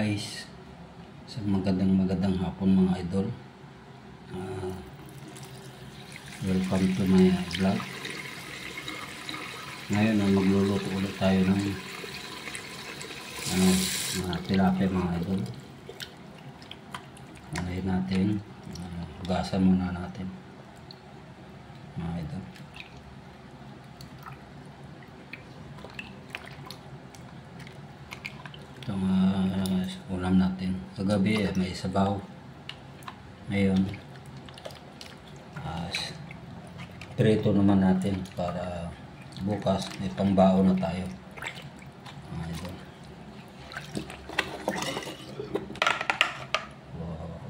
guys, sa magandang hapon mga idol. Welcome to my vlog. Ngayon magluluto ulit tayo ng mga tilapia mga idol. Ngayon natin hugasan muna natin mga idol. Itong ulam natin kagabi may sabaw. Ngayon prito naman natin para bukas may pangbaon na tayo mga idol.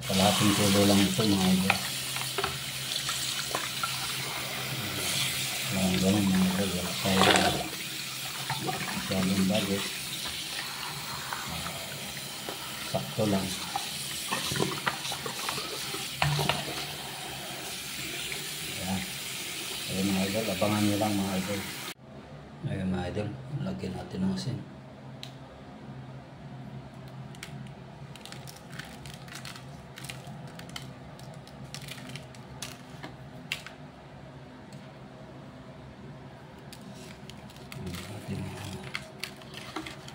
Kalahating kilo lang ito mga idol. Ganun mga idol, wala tayo masyadong budget. Sakto lang. Ayan. Ayun mga idol, abangan nyo lang mga idol. Ayun mga idol, lagyan natin ng asin.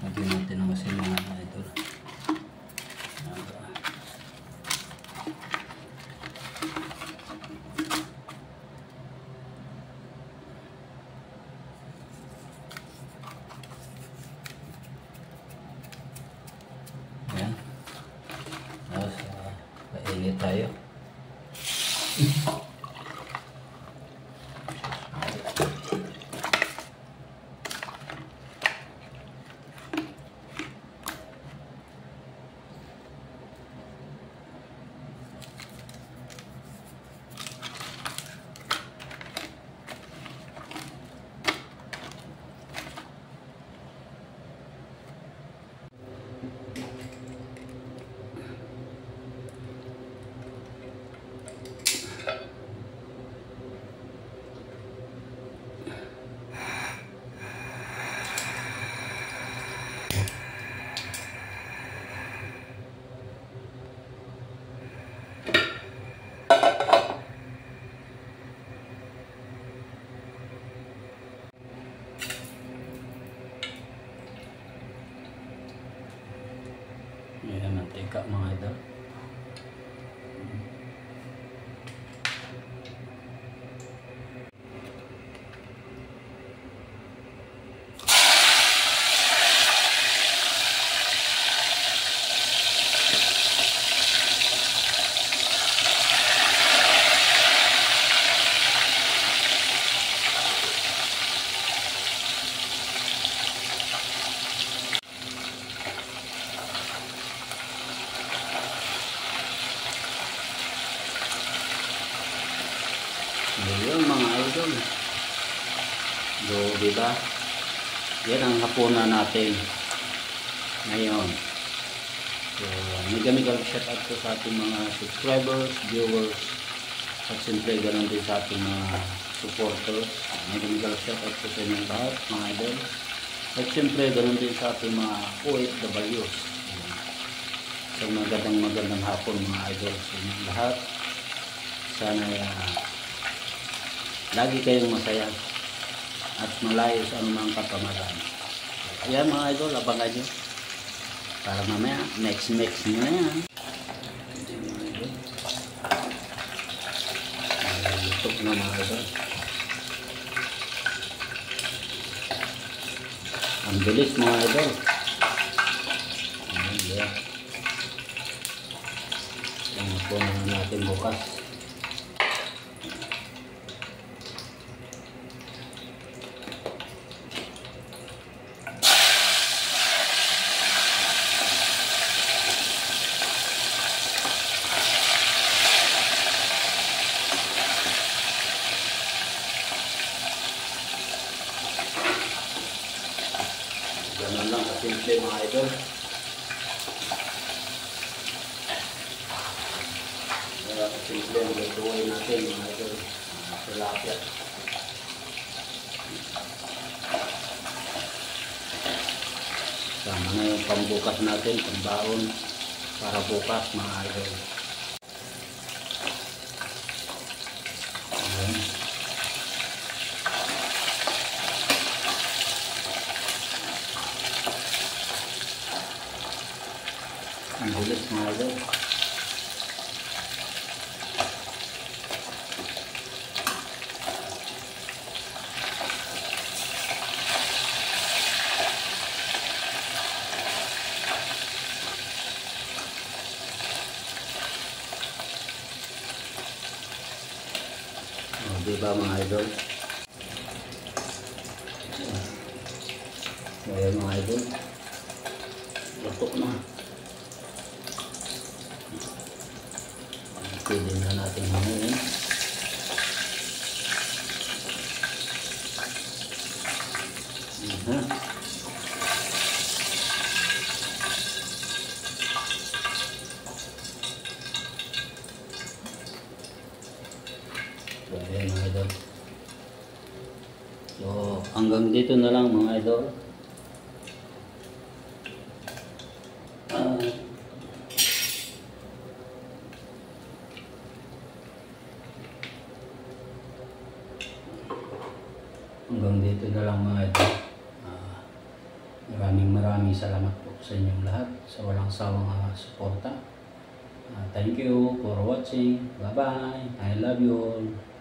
Lagyan natin ng asin mga idol. Ayan. Tapos painit tayo. Ayan, mantika mga idol. Ayun mga idol. So, diba? Yan ang hapunan natin ngayon. So, mega shout out po sa ating mga subscribers, viewers, at siyempre ganoon din sa ating mga supporters. Mega shout out po sa inyong lahat mga idol. At siyempre ganoon din sa ating mga OFWs. So, magandang hapon mga idol sa inyong lahat. Sana lagi kayong masaya at malayo sa anumang kapamalan. Ayan mga idol, abangan nyo para mamaya mix nyo na yan. Lutok na mga idol. Ang bilis mga idol. Ayan. Yan po natin bukas. Ganun lang kasimple mga idol. Kasimple ang gagawin natin mga idol. Tilapia. Sa Tama na yung pambukas natin, pambaon para bukas mga idol. Ayan. Ang bilis mga idol. O, diba mga idol? Ayan mga idol. Luto na. Pwede na natin hangin. So, ayan mga idol. So, hanggang dito na lang mga idol. Hanggang dito na lang mga idol. Maraming salamat po sa inyong lahat sa walang sawang suporta. Thank you for watching. Bye bye. I love you all.